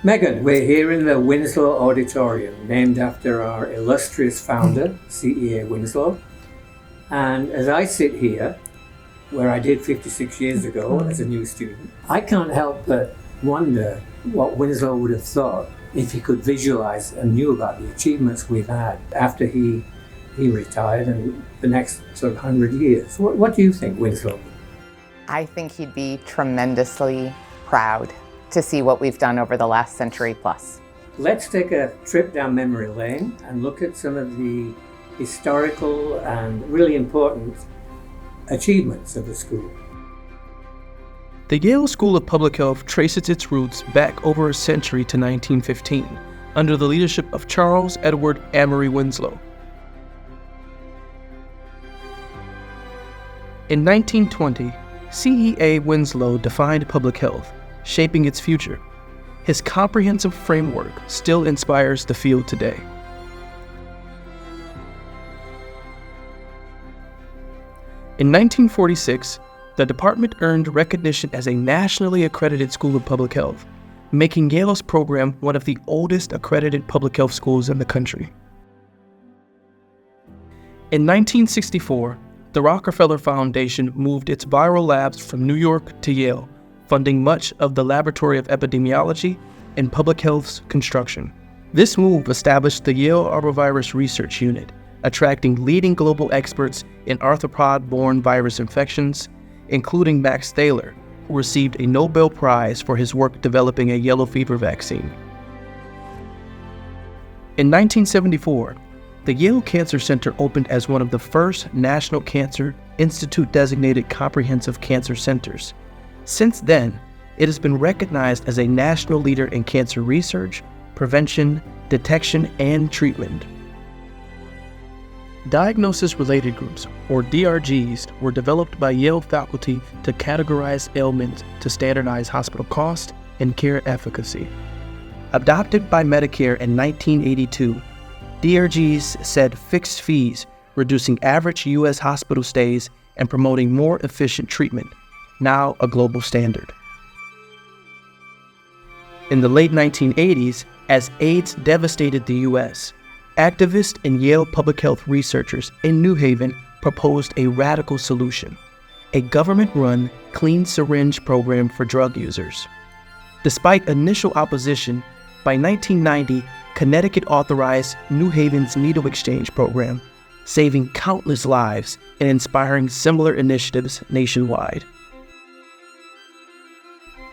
Megan, we're here in the Winslow auditorium, named after our illustrious founder, CEA Winslow. And as I sit here, where I did 56 years ago as a new student, I can't help but wonder what Winslow would have thought if he could visualize and knew about the achievements we've had after he retired and the next sort of 100 years. What do you think, Winslow? I think he'd be tremendously proud to see what we've done over the last century plus. Let's take a trip down memory lane and look at some of the historical and really important achievements of the school. The Yale School of Public Health traces its roots back over a century to 1915, under the leadership of Charles Edward Amory Winslow. In 1920, CEA Winslow defined public health, shaping its future. His comprehensive framework still inspires the field today. In 1946, the department earned recognition as a nationally accredited school of public health, making Yale's program one of the oldest accredited public health schools in the country. In 1964, the Rockefeller Foundation moved its viral labs from New York to Yale, funding much of the Laboratory of Epidemiology and Public Health's construction. This move established the Yale Arbovirus Research Unit, attracting leading global experts in arthropod-borne virus infections, including Max Thaler, who received a Nobel Prize for his work developing a yellow fever vaccine. In 1974, the Yale Cancer Center opened as one of the first National Cancer Institute-designated comprehensive cancer centers. Since then, it has been recognized as a national leader in cancer research, prevention, detection, and treatment. Diagnosis-related groups, or DRGs, were developed by Yale faculty to categorize ailments to standardize hospital cost and care efficacy. Adopted by Medicare in 1982, DRGs set fixed fees, reducing average U.S. hospital stays and promoting more efficient treatment, now a global standard. In the late 1980s, as AIDS devastated the U.S., activists and Yale public health researchers in New Haven proposed a radical solution, a government-run clean syringe program for drug users. Despite initial opposition, by 1990, Connecticut authorized New Haven's needle exchange program, saving countless lives and inspiring similar initiatives nationwide.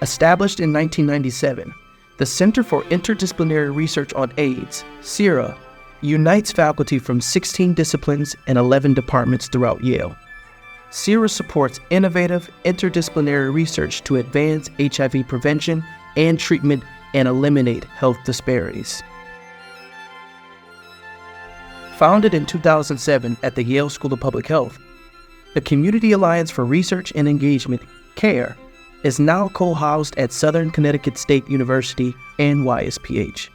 Established in 1997, the Center for Interdisciplinary Research on AIDS, CIRA, unites faculty from 16 disciplines and 11 departments throughout Yale. CIRA supports innovative interdisciplinary research to advance HIV prevention and treatment and eliminate health disparities. Founded in 2007 at the Yale School of Public Health, the Community Alliance for Research and Engagement, CARE, is now co-housed at Southern Connecticut State University and YSPH.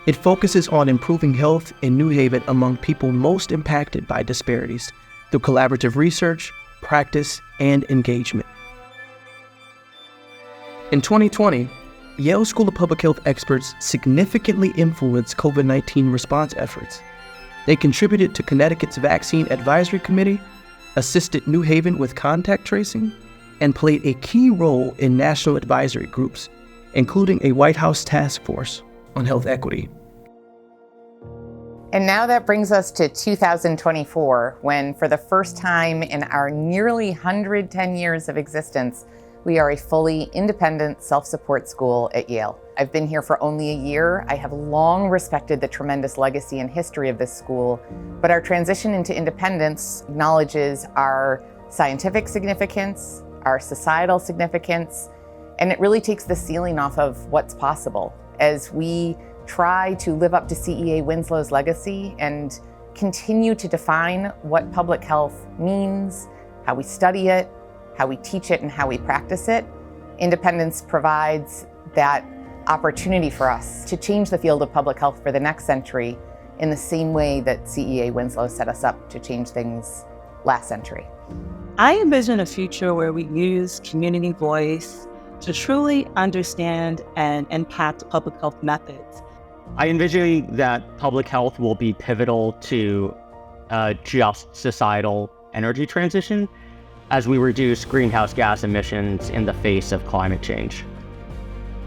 It focuses on improving health in New Haven among people most impacted by disparities through collaborative research, practice, and engagement. In 2020, Yale School of Public Health experts significantly influenced COVID-19 response efforts. They contributed to Connecticut's Vaccine Advisory Committee, assisted New Haven with contact tracing, and played a key role in national advisory groups, including a White House task force on health equity. And now that brings us to 2024, when for the first time in our nearly 110 years of existence, we are a fully independent self-support school at Yale. I've been here for only a year. I have long respected the tremendous legacy and history of this school, but our transition into independence acknowledges our scientific significance, our societal significance, and it really takes the ceiling off of what's possible as we try to live up to CEA Winslow's legacy and continue to define what public health means, how we study it, how we teach it, and how we practice it. Independence provides that opportunity for us to change the field of public health for the next century in the same way that CEA Winslow set us up to change things last century. I envision a future where we use community voice to truly understand and impact public health methods. I envision that public health will be pivotal to just societal energy transition as we reduce greenhouse gas emissions in the face of climate change.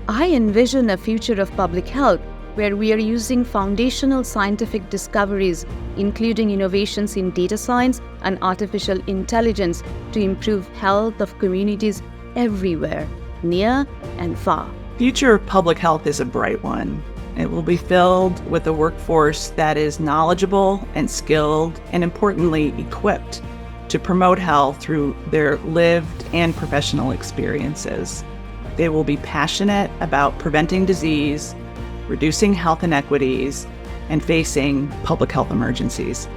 I envision a future of public health where we are using foundational scientific discoveries, including innovations in data science and artificial intelligence, to improve health of communities everywhere, near and far. Future of public health is a bright one. It will be filled with a workforce that is knowledgeable and skilled, and importantly, equipped to promote health through their lived and professional experiences. They will be passionate about preventing disease, reducing health inequities, and facing public health emergencies.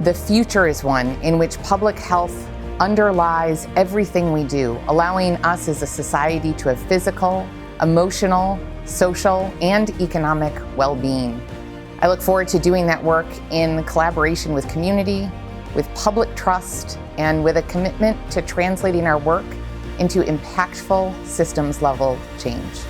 The future is one in which public health underlies everything we do, allowing us as a society to have physical, emotional, social, and economic well-being. I look forward to doing that work in collaboration with community, with public trust, and with a commitment to translating our work into impactful systems-level change.